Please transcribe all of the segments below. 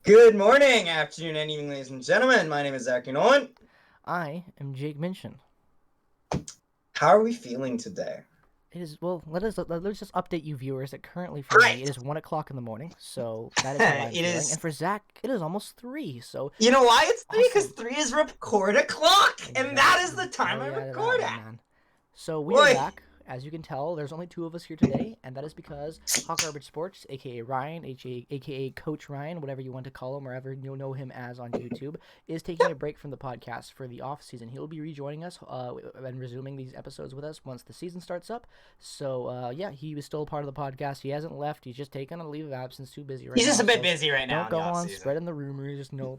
Good morning, afternoon, and evening, ladies and gentlemen. My name is Zach Nolan. I am Jake Minchin. How are we feeling today? It is let's just update you viewers that currently for me it is 1:00 in the morning, so that is how I'm feeling. And for Zach, it is almost 3. So you know why it's 3? Because 3 is record o'clock, exactly. And that is the time I record at. Man. So we are back. As you can tell, there's only 2 of us here today, and that is because Hawk Garbage Sports, aka Ryan, aka Coach Ryan, whatever you want to call him, wherever you know him as on YouTube, is taking a break from the podcast for the off season. He'll be rejoining us and resuming these episodes with us once the season starts up. So he was still part of the podcast. He hasn't left. He's just taken a leave of absence. Too busy right now. He's just a bit busy right now. Don't go on spreading the rumors. Just no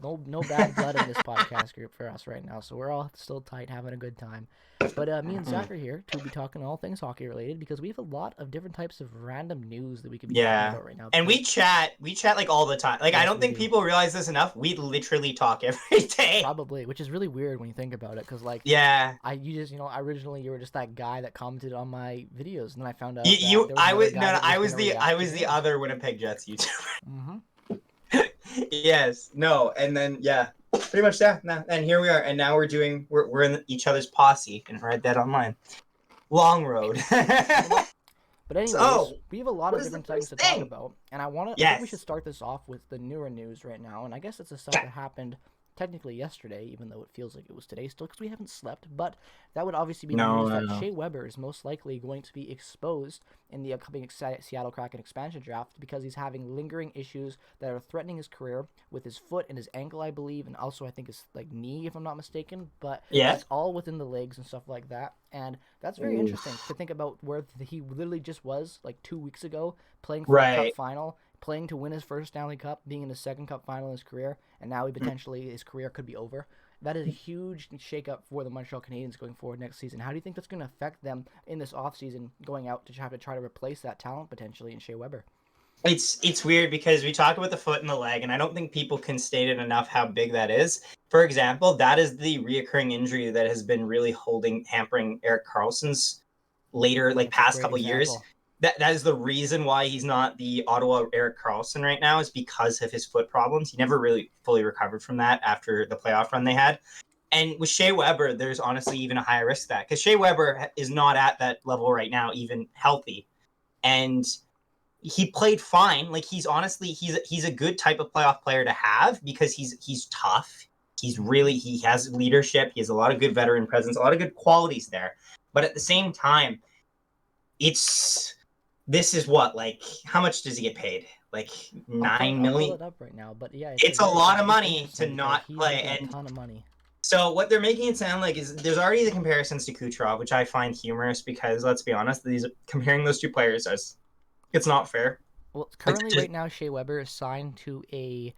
bad blood in this podcast group for us right now. So we're all still tight, having a good time. But me and Zach are here to be talking all things hockey related because we have a lot of different types of random news that we could be talking about right now. And we chat like all the time. Like, yes, I don't think people realize this enough. We literally talk every day. Probably, which is really weird when you think about it, because like originally you were just that guy that commented on my videos, and then I found out I was the other Winnipeg Jets YouTuber. Yes, no, and then pretty much and here we are, and now we're in each other's posse in Red Dead Online. Long road. But anyways, we have a lot of different things to talk about, and I think we should start this off with the newer news right now, and I guess it's the stuff that happened technically yesterday, even though it feels like it was today still, because we haven't slept, but that would obviously be the news that Shea Weber is most likely going to be exposed in the upcoming Seattle Kraken expansion draft because he's having lingering issues that are threatening his career with his foot and his ankle, I believe, and also I think his knee, if I'm not mistaken, but it's all within the legs and stuff like that, and that's very interesting to think about where he literally just was 2 weeks ago playing for a cup final, playing to win his first Stanley Cup, being in his second cup final in his career, and now his career could be over. That is a huge shakeup for the Montreal Canadiens going forward next season. How do you think that's going to affect them in this offseason going out to have to try to replace that talent potentially in Shea Weber? It's weird because we talk about the foot and the leg, and I don't think people can state it enough how big that is. For example, that is the reoccurring injury that has been really hampering Erik Karlsson's past couple years. That is the reason why he's not the Ottawa Erik Karlsson right now, is because of his foot problems. He never really fully recovered from that after the playoff run they had. And with Shea Weber, there's honestly even a higher risk of that, because Shea Weber is not at that level right now, even healthy. And he played fine. Like, he's a good type of playoff player to have because he's tough. He has leadership. He has a lot of good veteran presence, a lot of good qualities there. But at the same time, this is how much does he get paid? $9 million? I'll pull it up right now, but it's a lot of money to not play. And a ton of money. So what they're making it sound like is there's already the comparisons to Kucherov, which I find humorous because, let's be honest, comparing those two players, it's not fair. Well, currently right now, Shea Weber is signed to a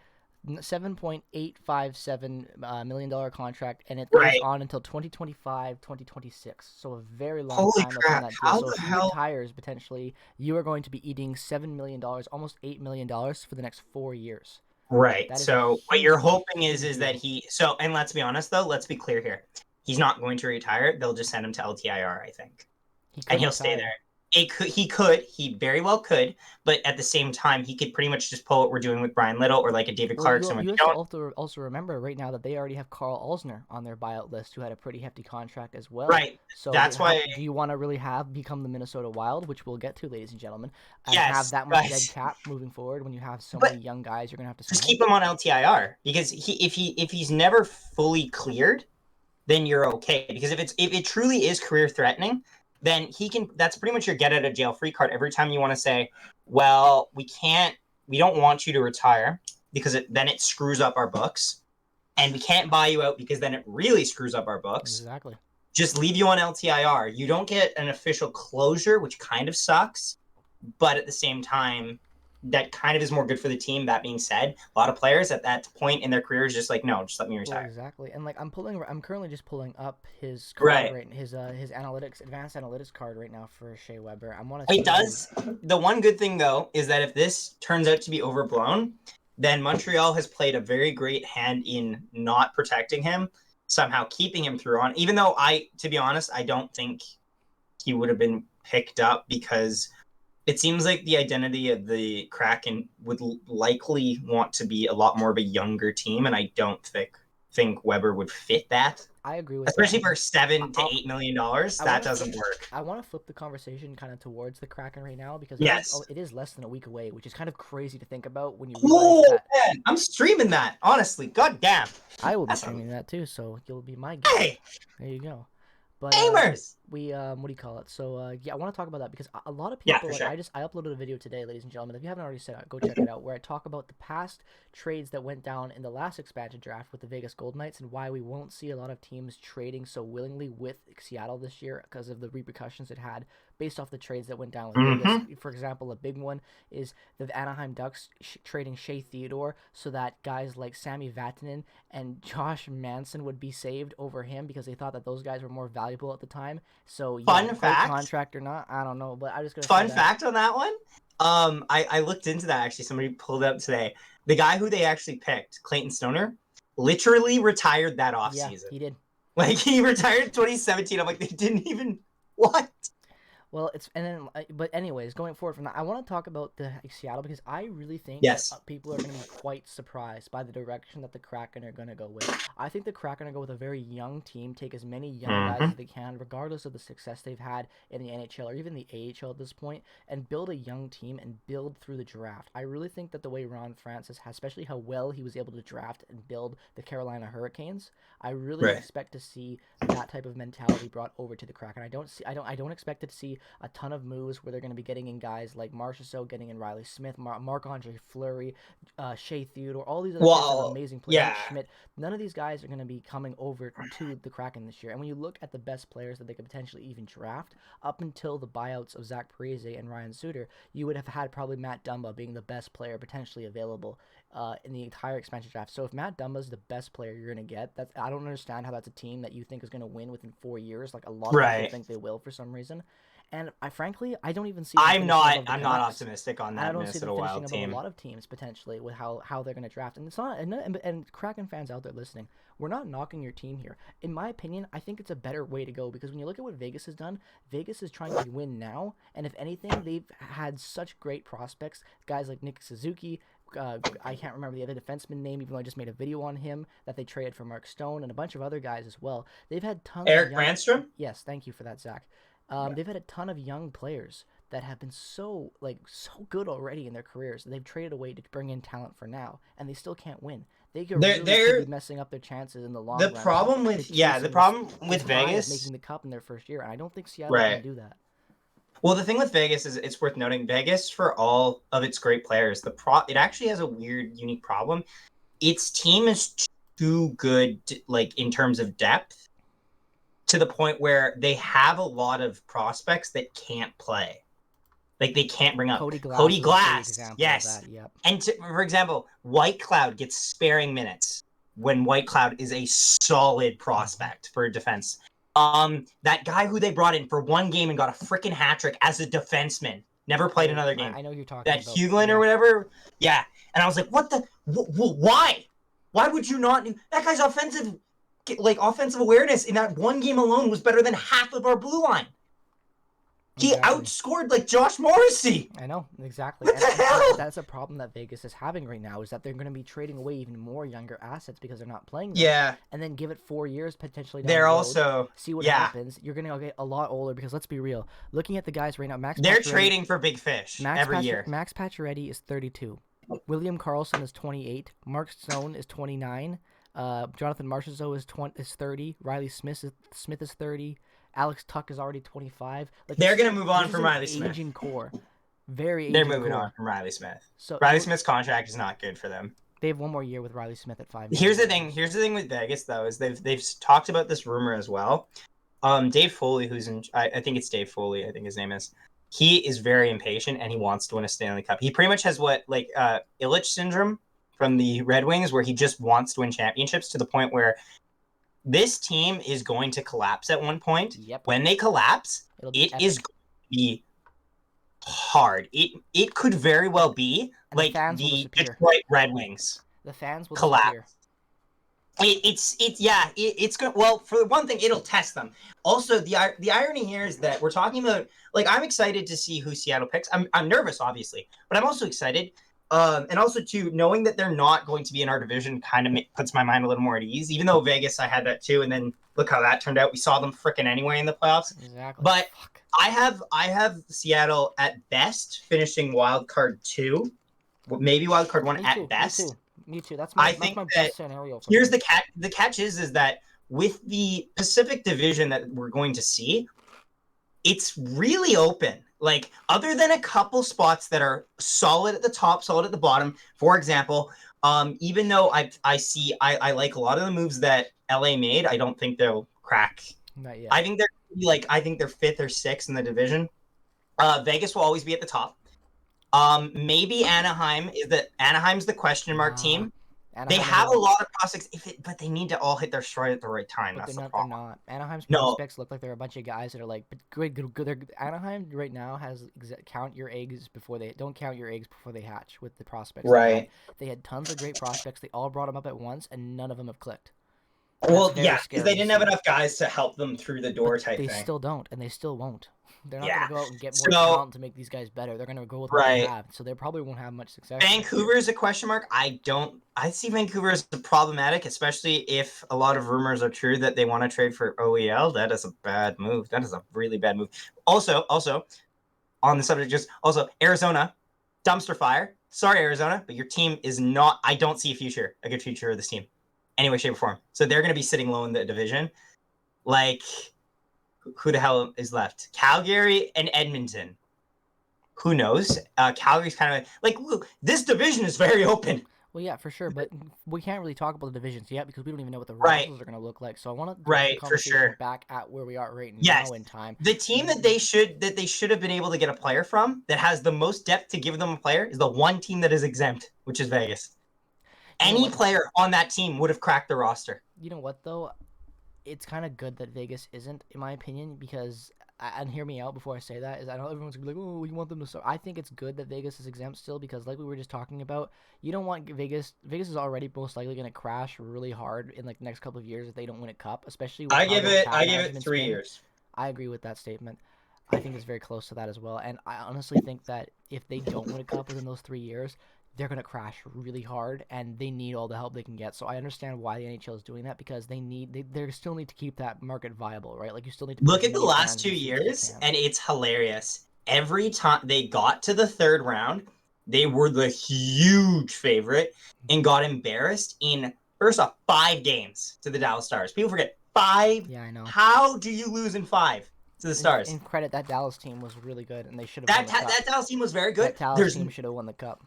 $7.857 million contract, and it goes on until 2025, 2026. So a very long time left on that deal. So if he retires, potentially, you are going to be eating $7 million, almost $8 million for the next 4 years. Right. So what you're hoping is that and let's be honest, though, let's be clear here. He's not going to retire. They'll just send him to LTIR, I think. And he'll stay there. He very well could, but at the same time, he could pretty much just pull what we're doing with Brian Little or a David Clarkson. You have to also remember right now that they already have Carl Alzner on their buyout list, who had a pretty hefty contract as well. Right. So that's why. Do you want to really become the Minnesota Wild, which we'll get to, ladies and gentlemen, and have that much dead cap moving forward when you have so many young guys you're gonna have to just keep him on LTIR, because if he's never fully cleared, then you're okay. Because if it truly is career threatening, then that's pretty much your get out of jail free card every time you want to say, well, we don't want you to retire because then it screws up our books, and we can't buy you out because then it really screws up our books. Exactly. Just leave you on LTIR. You don't get an official closure, which kind of sucks, but at the same time, that kind of is more good for the team. That being said, a lot of players at that point in their careers just no, just let me retire. Well, exactly. And I'm currently just pulling up his card his advanced analytics card right now for Shea Weber. The one good thing though is that if this turns out to be overblown, then Montreal has played a very great hand in not protecting him, somehow keeping him through on. Even though to be honest, I don't think he would have been picked up because It seems like the identity of the Kraken would likely want to be a lot more of a younger team, and I don't think Weber would fit that. I agree with especially that. for $7 to $8 million. That doesn't work. I want to flip the conversation kind of towards the Kraken right now because it is less than a week away, which is kind of crazy to think about when you realize that. Man, I'm streaming that. Honestly, goddamn. I will be streaming that too, so you'll be my guest. Hey, there you go. But gamers. We what do you call it? So yeah, I want to talk about that because a lot of people sure. I uploaded a video today, ladies and gentlemen. If you haven't already said it, go check it out, where I talk about the past trades that went down in the last expansion draft with the Vegas Golden Knights and why we won't see a lot of teams trading so willingly with Seattle this year because of the repercussions it had based off the trades that went down with Vegas. For example, a big one is the Anaheim Ducks trading Shea Theodore so that guys like Sami Vatanen and Josh Manson would be saved over him because they thought that those guys were more valuable at the time. So fun fact, contract or not, I don't know, but I'm just gonna fun fact on that one. I looked into that actually. Somebody pulled it up today. The guy who they actually picked, Clayton Stoner, literally retired that offseason. Yeah, he did. Like he retired in 2017. I'm like, they didn't even what? Well, but anyways, going forward from that, I want to talk about the Seattle because I really think people are going to be quite surprised by the direction that the Kraken are going to go with. I think the Kraken are going to go with a very young team, take as many young guys as they can, regardless of the success they've had in the NHL or even the AHL at this point, and build a young team and build through the draft. I really think that the way Ron Francis has, especially how well he was able to draft and build the Carolina Hurricanes, I really expect to see that type of mentality brought over to the Kraken. I don't expect to see a ton of moves where they're going to be getting in guys like Marchessault, getting in Riley Smith, Marc-Andre Fleury, Shea Theodore, all these other amazing players. Schmidt. None of these guys are going to be coming over to the Kraken this year. And when you look at the best players that they could potentially even draft, up until the buyouts of Zach Parise and Ryan Suter, you would have had probably Matt Dumba being the best player potentially available in the entire expansion draft. So if Matt Dumba is the best player you're going to get, I don't understand how that's a team that you think is going to win within 4 years. Like a lot of people think they will for some reason. And frankly, I don't even see. I'm not optimistic on that. I don't see them finishing above a lot of teams potentially with how they're going to draft. And it's not. And Kraken fans out there listening, we're not knocking your team here. In my opinion, I think it's a better way to go because when you look at what Vegas has done, Vegas is trying to win now. And if anything, they've had such great prospects, guys like Nick Suzuki. I can't remember the other defenseman name, even though I just made a video on him that they traded for Mark Stone and a bunch of other guys as well. They've had tons. Eric Brandstrom. Yes, thank you for that, Zach. They've had a ton of young players that have been so good already in their careers. They've traded away to bring in talent for now, and they still can't win. They could be messing up their chances in the long run. The problem with Vegas making the cup in their first year, and I don't think Seattle can do that. Well, the thing with Vegas is it's worth noting. Vegas, for all of its great players, it actually has a weird, unique problem. Its team is too good, like in terms of depth, to the point where they have a lot of prospects that can't play. Like they can't bring up Cody Glass. Yes. Yep. And for example, White Cloud gets sparing minutes when White Cloud is a solid prospect for defense. That guy who they brought in for one game and got a freaking hat trick as a defenseman, never played another game. I know you're talking about that Hughlin or whatever. Yeah. And I was like, what the? Why? Why would you not? That guy's offensive awareness in that one game alone was better than half of our blue line. He outscored Josh Morrissey. I know, exactly. What the hell? That's a problem that Vegas is having right now, is that they're going to be trading away even more younger assets because they're not playing them. Yeah. And then give it 4 years potentially down they're the road, also see what happens. You're going to get a lot older because let's be real. Looking at the guys right now, they're trading for big fish every year. Max Pacioretty is 32. William Karlsson is 28. Mark Stone is 29. Jonathan Marchessault is 30. Riley Smith is 30. Alex Tuck is already 25. They're going to move on from Riley Smith. Aging core. Very aging They're moving core. on from Riley Smith. So Riley Smith's contract is not good for them. They have one more year with Riley Smith at 5 Here's the thing with Vegas, though, is they've talked about this rumor as well. Dave Foley, who's in... I think it's Dave Foley, I think his name is. He is very impatient, and he wants to win a Stanley Cup. He pretty much has Ilitch syndrome from the Red Wings, where he just wants to win championships to the point where this team is going to collapse at one point. Yep. When they collapse, it is going to be hard. It could very well be like the Detroit Red Wings. The fans will collapse. Disappear. It's good. Well, for one thing, it'll test them. Also, the irony here is that we're talking about, like, I'm excited to see who Seattle picks. I'm nervous, obviously, but I'm also excited. And also, too, knowing that they're not going to be in our division kind of puts my mind a little more at ease. Even though Vegas, I had that too, and then look how that turned out. We saw them freaking anyway in the playoffs. Exactly. But I have Seattle at best finishing wild card 2, maybe wild card 1 at best. Me too. That's my best scenario. Here's the catch. The catch is that with the Pacific Division that we're going to see, it's really open. Like, other than a couple spots that are solid at the top, solid at the bottom. For example, even though I like a lot of the moves that LA made, I don't think they'll crack. Not yet. I think they're 5th or 6th in the division. Vegas will always be at the top. Maybe Anaheim's the question mark team. They have a lot of prospects, but they need to all hit their stride at the right time. That's the problem. They're not. Anaheim's prospects look like they're a bunch of guys that are like, but good. Anaheim right now has don't count your eggs before they hatch with the prospects. Right. They had tons of great prospects. They all brought them up at once, and none of them have clicked. Well, yeah, because they didn't have enough guys to help them through the door type thing. They still don't, and they still won't. They're not going to go out and get more talent to make these guys better. They're going to go with what they have, so they probably won't have much success. Vancouver is a question mark. I see Vancouver as problematic, especially if a lot of rumors are true that they want to trade for OEL. That is a bad move. That is a really bad move. Also, on the subject, Arizona, dumpster fire. Sorry, Arizona, but your team is not. I don't see a good future of this team, any way, shape, or form. So they're going to be sitting low in the division. Like, who the hell is left? Calgary and Edmonton. Who knows? Calgary's kind of like, look, this division is very open. Well, yeah, for sure, but we can't really talk about the divisions yet because we don't even know what the rosters are going to look like. So I want to the conversation back at where we are right now in time. The team that they should have been able to get a player from that has the most depth to give them a player is the one team that is exempt, which is Vegas. Any player on that team would have cracked the roster. You know what, though? It's kind of good that Vegas isn't, in my opinion, because, and hear me out before I say that, is I know everyone's going to be like, oh, you want them to start. I think it's good that Vegas is exempt still because, like we were just talking about, you don't want Vegas. Vegas is already most likely going to crash really hard in like the next couple of years if they don't win a cup, especially with I give it 3 years. I agree with that statement. I think it's very close to that as well. And I honestly think that if they don't win a cup within those 3 years, they're going to crash really hard, and they need all the help they can get. So I understand why the NHL is doing that because they still need to keep that market viable, right? Like, you still need to look at the last 2 years, and it's hilarious. Every time they got to the third round, they were the huge favorite and got embarrassed in, first off, 5 games to the Dallas Stars. People forget 5. Yeah, I know. How do you lose in 5 to the Stars? In credit, that Dallas team was really good, and they should have. That Dallas team was very good. That Dallas team should have won the cup.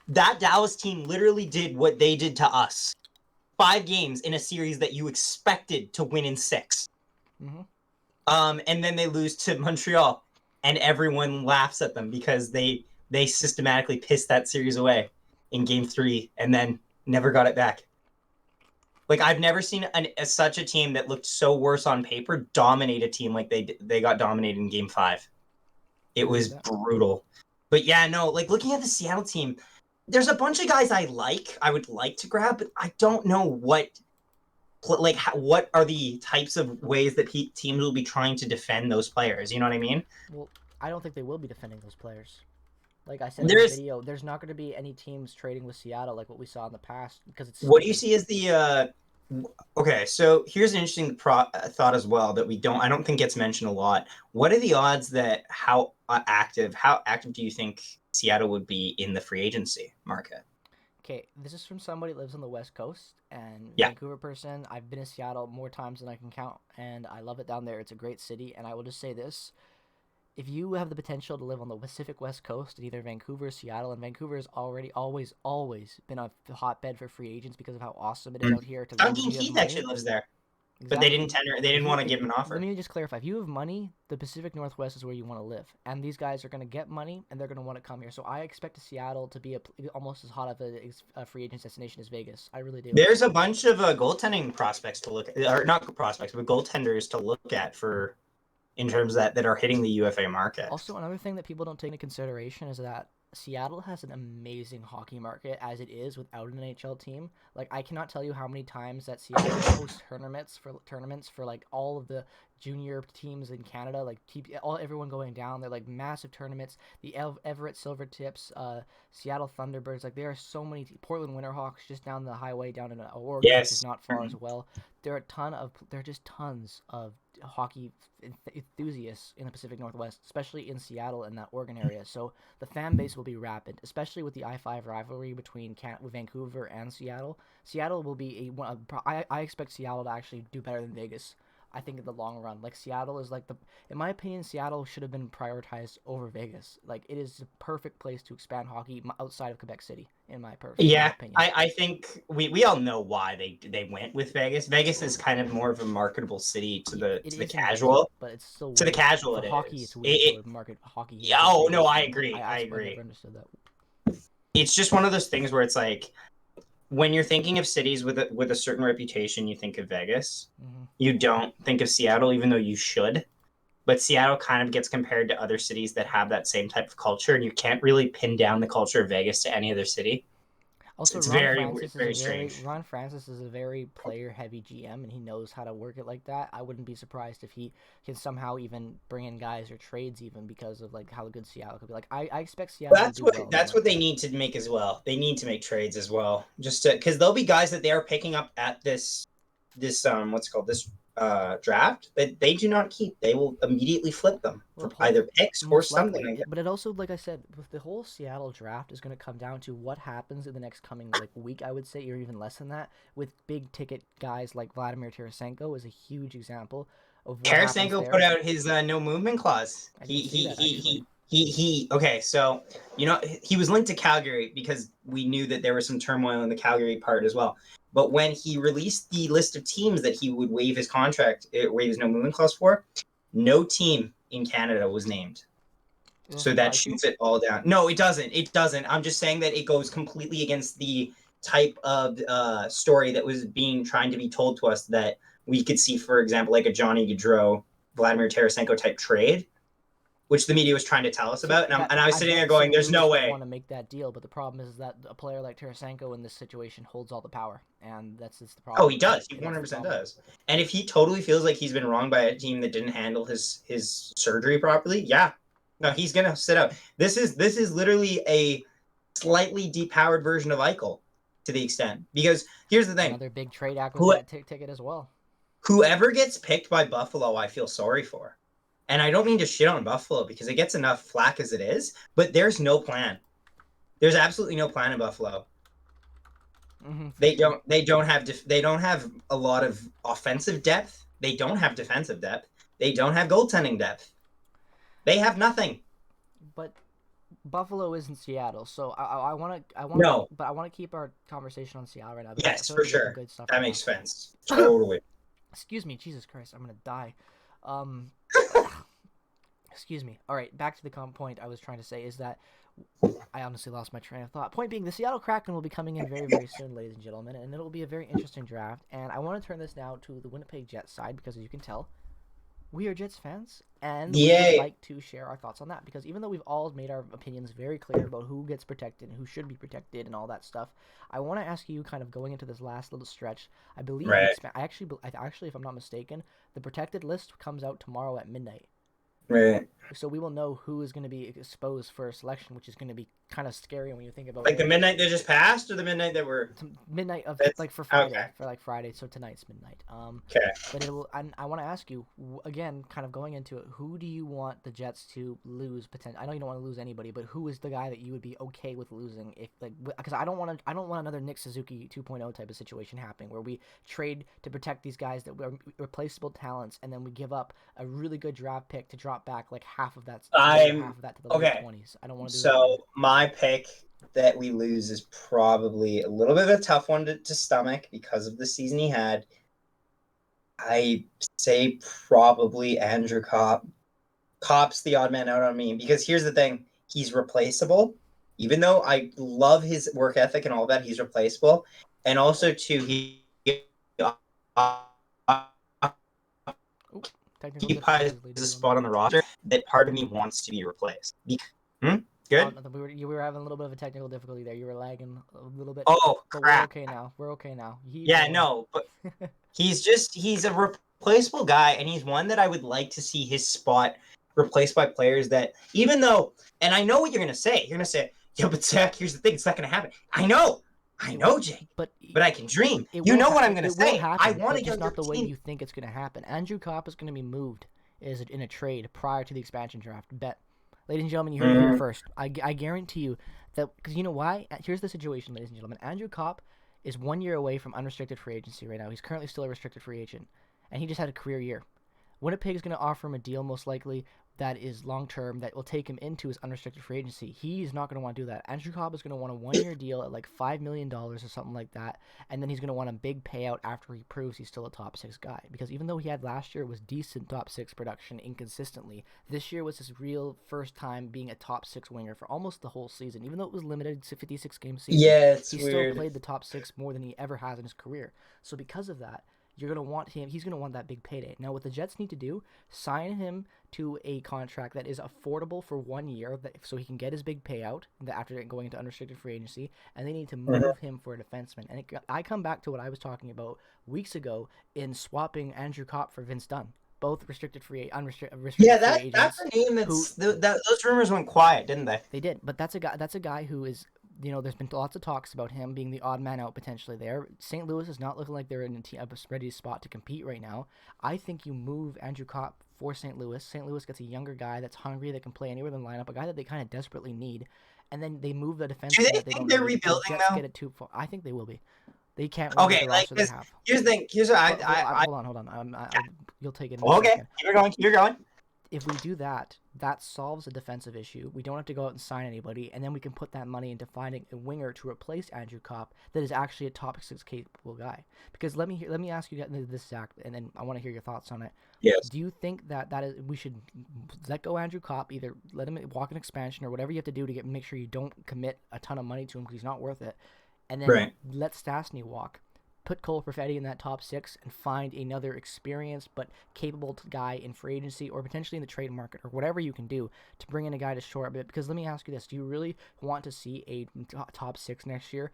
That Dallas team literally did what they did to us. 5 games in a series that you expected to win in 6. Mm-hmm. And then they lose to Montreal, and everyone laughs at them because they systematically pissed that series away in Game 3 and then never got it back. Like, I've never seen such a team that looked so worse on paper dominate a team like they got dominated in Game 5. It was brutal. But yeah, no, like, looking at the Seattle team, there's a bunch of guys I would like to grab, but I don't know what are the types of ways that teams will be trying to defend those players. You know what I mean? Well, I don't think they will be defending those players. Like I said in the video, there's not going to be any teams trading with Seattle like what we saw in the past because it's. What do you see as the? Okay, so here's an interesting thought as well that I don't think gets mentioned a lot. What are the odds that how active do you think Seattle would be in the free agency market? Okay, this is from somebody that lives on the West Coast and yeah. Vancouver person. I've been to Seattle more times than I can count, and I love it down there. It's a great city, and I will just say this. If you have the potential to live on the Pacific West Coast in either Vancouver or Seattle, and Vancouver has already always been a hotbed for free agents because of how awesome it is out here. Duncan Keith actually lives there. Exactly. But they didn't want to give him an offer. Let me just clarify. If you have money, the Pacific Northwest is where you want to live. And these guys are going to get money, and they're going to want to come here. So I expect Seattle to be almost as hot of a free agent destination as Vegas. I really do. There's a bunch of goaltending prospects to look at. Or not prospects, but goaltenders to look at in terms that are hitting the UFA market. Also, another thing that people don't take into consideration is that Seattle has an amazing hockey market as it is without an NHL team. Like, I cannot tell you how many times that Seattle hosts tournaments for like all of the junior teams in Canada. Like, keep everyone going down. They're like massive tournaments. The Everett Silvertips, Seattle Thunderbirds. Like, there are so many. Portland Winterhawks just down the highway down in Oregon, which is not far as well. There are just tons of hockey enthusiasts in the Pacific Northwest, especially in Seattle and that Oregon area. So the fan base will be rapid, especially with the I-5 rivalry between Vancouver and Seattle. Seattle will be I expect Seattle to actually do better than Vegas. I think in the long run, like Seattle is like in my opinion, Seattle should have been prioritized over Vegas. Like it is the perfect place to expand hockey outside of Quebec City, in my opinion. I think we all know why they went with Vegas. Vegas is kind of more of a marketable city to the casual, but it's still to the casual. For hockey, is. It's weird to market hockey. Yeah, oh no, I agree. I agree. never understood that. It's just one of those things where it's like, when you're thinking of cities with a certain reputation, you think of Vegas. Mm-hmm. You don't think of Seattle, even though you should. But Seattle kind of gets compared to other cities that have that same type of culture, and you can't really pin down the culture of Vegas to any other city. Also, it's very strange. Ron Francis is a very player-heavy GM, and he knows how to work it like that. I wouldn't be surprised if he can somehow even bring in guys or trades even because of like how good Seattle could be. Like I expect Seattle. That's what they need to make as well. They need to make trades as well, just because there'll be guys that they are picking up at this draft that they do not keep. They will immediately flip them for either picks or something like that. But it also, like I said, with the whole Seattle draft is going to come down to what happens in the next coming week, I would say, or even less than that, with big ticket guys like Vladimir Tarasenko is a huge example of what Tarasenko put out his no movement clause. Okay, so he was linked to Calgary because we knew that there was some turmoil in the Calgary part as well. But when he released the list of teams that he would waive his no movement clause for, no team in Canada was named. So that shoots it all down. No, it doesn't. It doesn't. I'm just saying that it goes completely against the type of story that was trying to be told to us that we could see, for example, like a Johnny Gaudreau, Vladimir Tarasenko type trade, which the media was trying to tell us about. And I was sitting there going, there's no way. I want to make that deal, but the problem is that a player like Tarasenko in this situation holds all the power, and that's just the problem. Oh, he does. He 100% does. And if he totally feels like he's been wronged by a team that didn't handle his surgery properly, no, he's going to sit out. This is literally a slightly depowered version of Eichel to the extent. Because here's the thing. Another big trade acquisition ticket as well. Whoever gets picked by Buffalo, I feel sorry for. And I don't mean to shit on Buffalo because it gets enough flack as it is, but there's no plan. There's absolutely no plan in Buffalo. Mm-hmm. They don't have a lot of offensive depth. They don't have defensive depth. They don't have goaltending depth. They have nothing. But Buffalo isn't Seattle, so I want to keep our conversation on Seattle right now. Yes, for sure. That makes sense. Totally. Excuse me, Jesus Christ, I'm gonna die. Excuse me. All right, back to the point I was trying to say is that I honestly lost my train of thought. Point being, the Seattle Kraken will be coming in very, very soon, ladies and gentlemen, and it'll be a very interesting draft. And I want to turn this now to the Winnipeg Jets side because, as you can tell, we are Jets fans, and we would like to share our thoughts on that because even though we've all made our opinions very clear about who gets protected and who should be protected and all that stuff, I want to ask you, kind of going into this last little stretch, I believe, actually, if I'm not mistaken, the protected list comes out tomorrow at midnight. Right. So we will know who is going to be exposed for a selection, which is going to be kind of scary when you think about like the midnight that just passed, or the midnight that we're midnight of for Friday, Friday. So tonight's midnight. Okay. But I want to ask you again, kind of going into it. Who do you want the Jets to lose? I know you don't want to lose anybody, but who is the guy that you would be okay with losing if because I don't want another Nick Suzuki 2.0 type of situation happening where we trade to protect these guys that were replaceable talents, and then we give up a really good draft pick to drop back like half of that to the late 20s. I don't want to do that. So my pick that we lose is probably a little bit of a tough one to stomach because of the season he had. I say probably Andrew Kopp. Kopp's the odd man out on me because here's the thing. He's replaceable. Even though I love his work ethic and all that, he's replaceable. And also, too, he occupies a spot on the roster that part of me wants to be replaced. Good? You were having a little bit of a technical difficulty there. You were lagging a little bit. Oh, but crap. We're okay now. No, but he's a replaceable guy, and he's one that I would like to see his spot replaced by players that, even though, and I know what you're going to say. You're going to say, yeah, but Zach, here's the thing. It's not going to happen. I know, Jake. But I can dream. You know what I'm going to say. I want to just not the way you think it's going to happen. Andrew Copp is going to be moved in a trade prior to the expansion draft. Bet. Ladies and gentlemen, you heard it here first. I guarantee you that, because you know why? Here's the situation, ladies and gentlemen. Andrew Copp is 1 year away from unrestricted free agency right now. He's currently still a restricted free agent, and he just had a career year. Winnipeg is going to offer him a deal most likely that is long-term, that will take him into his unrestricted free agency. He's not going to want to do that. Andrew Copp is going to want a 1-year deal at like $5 million or something like that, and then he's going to want a big payout after he proves he's still a top 6 guy. Because even though he had last year was decent top 6 production inconsistently, this year was his real first time being a top 6 winger for almost the whole season. Even though it was limited to 56-game season, he still played the top 6 more than he ever has in his career. So because of that, you're going to want him. He's going to want that big payday. Now, what the Jets need to do, sign him to a contract that is affordable for 1 year, so he can get his big payout after going into unrestricted free agency, and they need to move him for a defenseman. And I come back to what I was talking about weeks ago in swapping Andrew Copp for Vince Dunn. Both restricted free, unrestricted free agents. That's a name those rumors went quiet, didn't they? They did, but that's a guy who is, there's been lots of talks about him being the odd man out potentially there. St. Louis is not looking like they're in a ready spot to compete right now. I think you move Andrew Copp for St. Louis. St. Louis gets a younger guy that's hungry, that can play anywhere in the lineup, a guy that they kind of desperately need, and then they move the defense. Do they think they're rebuilding now? Get it too far. I think they will be. They can't. Okay, like they have. Here's the thing. Hold on. You'll take it. Okay, keep going. If we do that, that solves a defensive issue. We don't have to go out and sign anybody, and then we can put that money into finding a winger to replace Andrew Copp that is actually a top 6 capable guy. Because let me ask you this, Zach, and then I want to hear your thoughts on it. Yes. Do you think that we should let go Andrew Copp, either let him walk an expansion or whatever you have to do to make sure you don't commit a ton of money to him because he's not worth it, and then let Stastny walk? Put Cole Perfetti in that top 6 and find another experienced but capable guy in free agency or potentially in the trade market or whatever you can do to bring in a guy to shore up a bit. Because let me ask you this. Do you really want to see a top 6 next year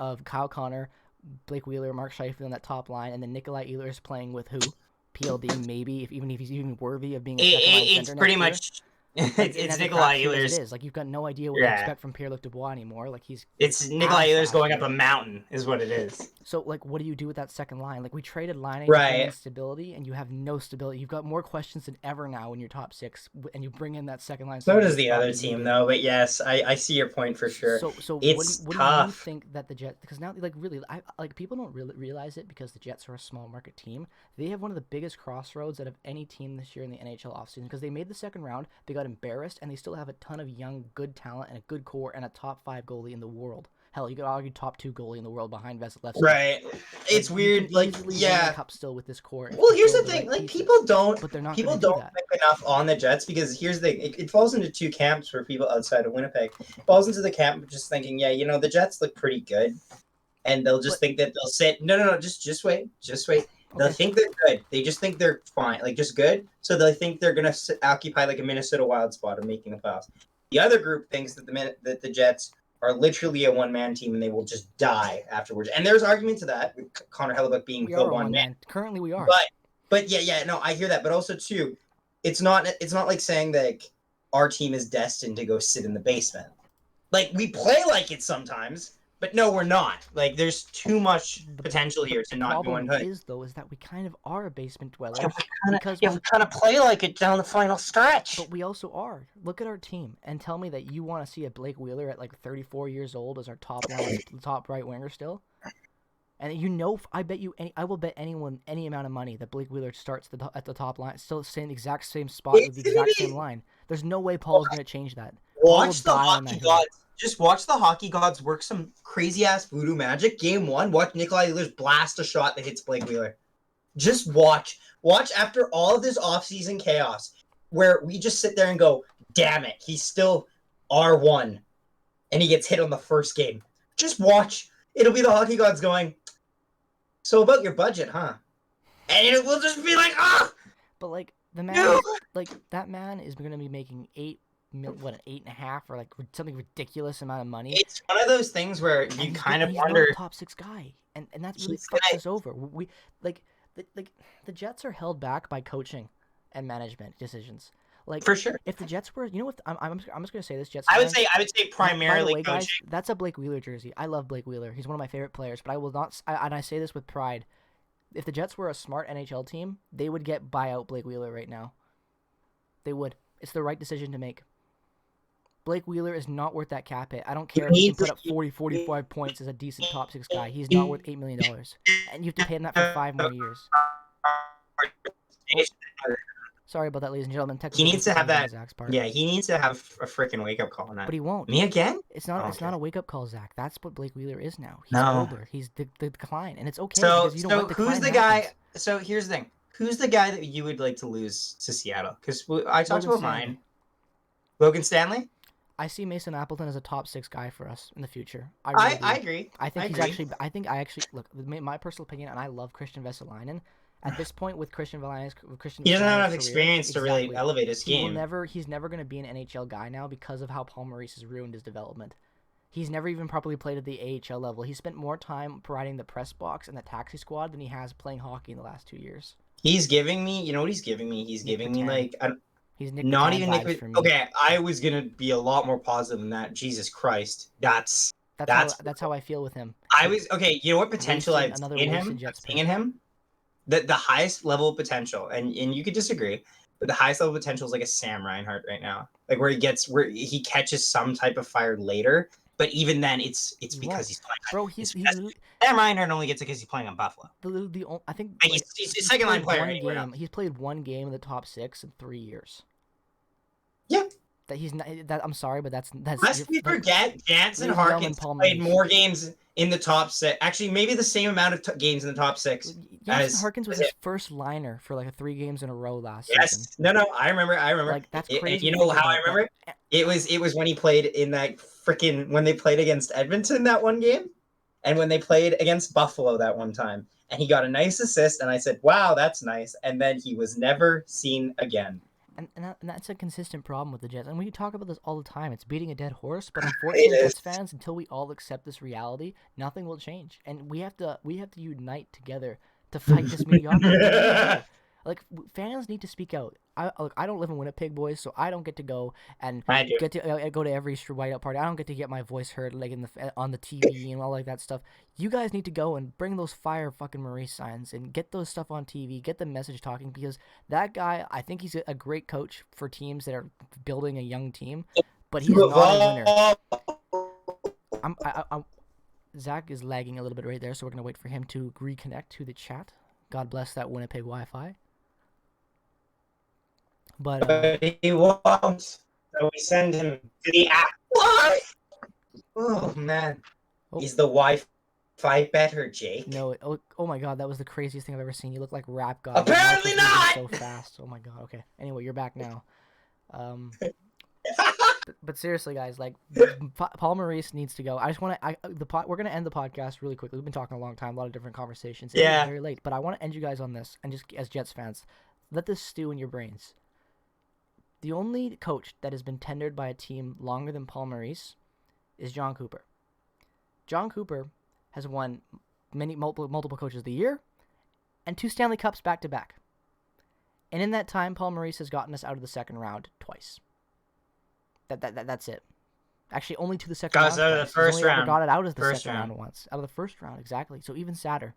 of Kyle Connor, Blake Wheeler, Mark Scheifele on that top line, and then Nikolai Ehlers playing with who? PLD, maybe, even if he's even worthy of being a second-line center It's pretty much... It's Nikolai Ehlers. It is. Like, you've got no idea what to expect from Pierre-Luc Dubois anymore. Like, it's Nikolai Ehlers going up a mountain is what it is. So, like, what do you do with that second line? Like, we traded line to bring in stability, and you have no stability. You've got more questions than ever now in your top 6, and you bring in that second line. So does the other team, though. But yes, I see your point for sure. So it's what tough. Do you think that the Jets? Because now, like, really, people don't really realize it because the Jets are a small market team. They have one of the biggest crossroads out of any team this year in the NHL offseason because they made the second round. They got embarrassed, and they still have a ton of young, good talent and a good core and a top 5 goalie in the world. Hell, you could argue top 2 goalie in the world behind Vasilevskiy. Right. It's weird. Like, win the cup still with this core. Well, here's the thing. Like, people don't think enough on the Jets because here's the thing. It falls into 2 camps for people outside of Winnipeg. It falls into the camp of just thinking, the Jets look pretty good, and they'll just think that they'll sit. No. Just wait. They'll think they're good. They just think they're fine, like just good. So they think they're gonna occupy like a Minnesota Wild spot of making the playoffs. The other group thinks that the Jets are literally a one-man team and they will just die afterwards. And there's argument to that with Connor Hellebuyck being the one man. Currently, we are. But no, I hear that. But also too, it's not like saying that our team is destined to go sit in the basement. Like we play like it sometimes. But no, we're not. Like, there's too much potential here to not go unhit. The problem is that we kind of are a basement dweller. We kind of play like it down the final stretch. But we also are. Look at our team and tell me that you want to see a Blake Wheeler at like 34 years old as our top right winger still. And I will bet anyone any amount of money that Blake Wheeler starts at the top line, still the exact same spot with the exact same line. There's no way Paul's going to change that. Watch the hockey gods. Just watch the hockey gods work some crazy-ass voodoo magic. Game 1, watch Nikolai Ehlers blast a shot that hits Blake Wheeler. Just watch. Watch after all of this offseason chaos where we just sit there and go, damn it, he's still R1. And he gets hit on the first game. Just watch. It'll be the hockey gods going, so about your budget, huh? And it will just be like, ah! But, like, the man, that man is going to be making an 8.5 or like something ridiculous amount of money. It's one of those things where you kind of wonder. He's not a top 6 guy, and that really fucks us over. We the Jets are held back by coaching and management decisions. Like for sure. If the Jets were, I'm just gonna say this, Jets. I would say primarily way, coaching. Guys, that's a Blake Wheeler jersey. I love Blake Wheeler. He's one of my favorite players. But I will not. And I say this with pride. If the Jets were a smart NHL team, they would get buyout Blake Wheeler right now. They would. It's the right decision to make. Blake Wheeler is not worth that cap hit. I don't care if he can put up 40, 45 points as a decent top 6 guy. He's not worth $8 million. And you have to pay him that for 5 more years. Sorry about that, ladies and gentlemen. He needs to have that. Yeah, he needs to have a freaking wake-up call on that. But he won't. Me again? It's not a wake-up call, Zach. That's what Blake Wheeler is now. He's older. He's the decline. And it's okay because you don't want who's the guy? So here's the thing. Who's the guy that you would like to lose to Seattle? Because I talked about mine. Logan Stanley? I see Mason Appleton as a top 6 guy for us in the future. I agree. I think look, my personal opinion, and I love Christian Vesalainen. At this point, with Christian Vesalainen, he doesn't have enough experience to really elevate his game. He's never going to be an NHL guy now because of how Paul Maurice has ruined his development. He's never even properly played at the AHL level. He spent more time providing the press box and the taxi squad than he has playing hockey in the last 2 years. He's giving me, you know what he's giving me? He's giving me like he's Nick not even Nick. Okay, I was gonna be a lot more positive than that. Jesus Christ, that's how I feel with him. You know what potential I've seen in him? The highest level of potential, and you could disagree, but the highest level of potential is like a Sam Reinhart right now, like where he catches some type of fire later, but even then it's because he's playing. Bro, Sam Reinhart only gets it because he's playing on Buffalo. I think he's a second line player. He's played 1 game in the top 6 in 3 years. Yeah. That he's not. I'm sorry, but that's. Lest we forget, Jansen Harkins played more games in the top 6. Actually, maybe the same amount of games in the top 6. Jansen Harkins was his first liner for like 3 games in a row last season. No, I remember. Like that's crazy. You know how I remember? It was when he played in that when they played against Edmonton that one game, and when they played against Buffalo that one time, and he got a nice assist, and I said, "Wow, that's nice," and then he was never seen again. And that's a consistent problem with the Jets. And we talk about this all the time. It's beating a dead horse, but unfortunately, Jets fans, until we all accept this reality, nothing will change. And we have to unite together to fight this mediocrity. Like, fans need to speak out. I don't live in Winnipeg, boys, so I don't get to go and go to every whiteout party. I don't get to get my voice heard like on the TV and all like that stuff. You guys need to go and bring those fire fucking Maurice signs and get those stuff on TV. Get the message talking, because that guy, I think he's a great coach for teams that are building a young team, but he's not a winner. Zach is lagging a little bit right there, so we're gonna wait for him to reconnect to the chat. God bless that Winnipeg Wi-Fi. But he won't. So we send him to the app. What? Oh man, is the Wi-Fi better, Jake? No. Oh my God, that was the craziest thing I've ever seen. You look like Rap God. Apparently not. So fast. Oh my God. Okay. Anyway, you're back now. But seriously, guys, like Paul Maurice needs to go. I just want to. We're gonna end the podcast really quickly. We've been talking a long time, a lot of different conversations. It's very late, but I want to end you guys on this, and just as Jets fans, let this stew in your brains. The only coach that has been tendered by a team longer than Paul Maurice is John Cooper. John Cooper has won multiple coaches of the year and 2 Stanley Cups back to back. And in that time, Paul Maurice has gotten us out of the second round twice. That's it. Actually, only to the second round. Out of the first round. Got it out of the second round once. Out of the first round, exactly. So even sadder.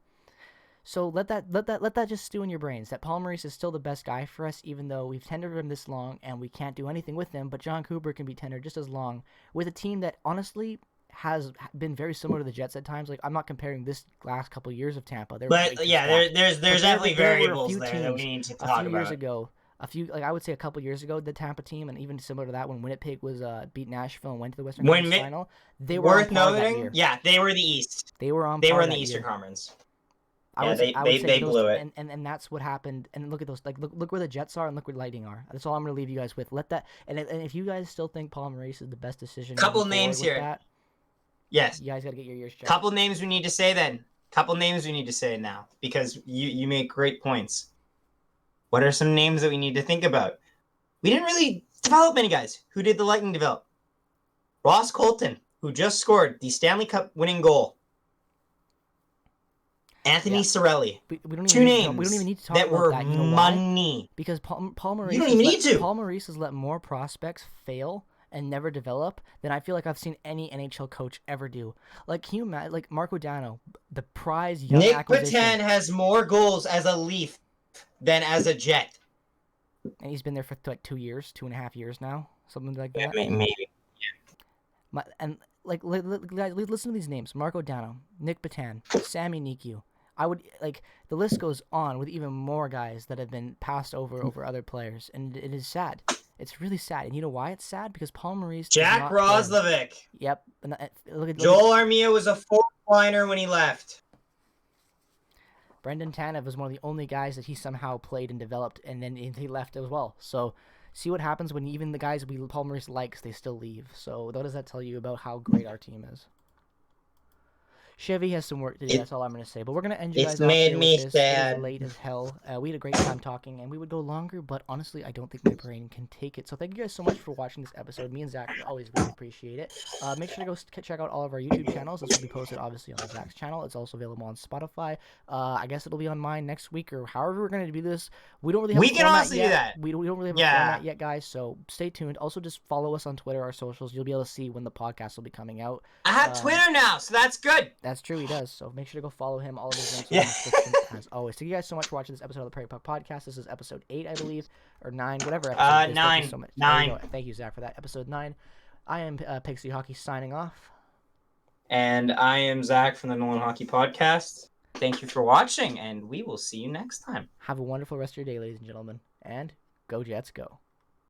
So let that just stew in your brains that Paul Maurice is still the best guy for us, even though we've tendered him this long and we can't do anything with him. But John Cooper can be tendered just as long with a team that honestly has been very similar to the Jets at times. Like, I'm not comparing this last couple of years of Tampa. There's definitely variables there that we need to talk about. A few years ago, I would say a couple years ago, the Tampa team, and even similar to that, when Winnipeg was beat Nashville and went to the Western Conference Final, they were worth noting. Yeah, they were the East. They were on. They were in the Eastern Conference. They blew it. And that's what happened. And look at those. Like, look where the Jets are and look where Lightning are. That's all I'm going to leave you guys with. Let that. And if you guys still think Paul Maurice is the best decision, couple names here. Yes. You guys got to get your ears checked. Couple names we need to say then. Couple names we need to say now, because you make great points. What are some names that we need to think about? We didn't really Development guys. Who did the Lightning develop? Ross Colton, who just scored the Stanley Cup winning goal. Anthony Cirelli. We don't Two even names need to talk that about were that. You know money. Why? Because Paul Maurice. You don't even need to. Paul Maurice has let more prospects fail and never develop than I feel like I've seen any NHL coach ever do. Like, can you imagine? Like Marco Dano, the prize young Nick acquisition. Patan has more goals as a Leaf than as a Jet. And he's been there for like 2 years, 2.5 years now, something like that. Yeah, maybe. And like, listen to these names: Marco Dano, Nick Patan, Sammy Nikiu. I would like the list goes on with even more guys that have been passed over other players, and it is sad. It's really sad, and you know why it's sad? Because Paul Maurice. Jack Roslovic. Yep. And Joel Armia was a fourth liner when he left. Brendan Tanev was one of the only guys that he somehow played and developed, and then he left as well. So, see what happens when even the guys Paul Maurice likes, they still leave. So, what does that tell you about how great our team is? Chevy has some work to do. That's all I'm going to say. But we're going to end you guys off here with this. It is late as hell. We had a great time talking, and we would go longer, but honestly, I don't think my brain can take it. So thank you guys so much for watching this episode. Me and Zach always really appreciate it. Make sure to go check out all of our YouTube channels. This will be posted, obviously, on Zach's channel. It's also available on Spotify. I guess it'll be on mine next week, or however we're going to do this. We don't really have a format yet. Do that. We don't really have a format yet, guys, so stay tuned. Also, just follow us on Twitter, our socials. You'll be able to see when the podcast will be coming out. I have Twitter now, so that's good. That's true, he does. So make sure to go follow him. All of his links are in the description, as always. Thank you guys so much for watching this episode of the Prairie Puck Podcast. This is episode 8, I believe, or 9, whatever episode it is. 9. Thank you so much. 9. Thank you, Zach, for that. Episode 9. I am Pixie Hockey signing off. And I am Zach from the Nolan Hockey Podcast. Thank you for watching, and we will see you next time. Have a wonderful rest of your day, ladies and gentlemen. And go Jets, go.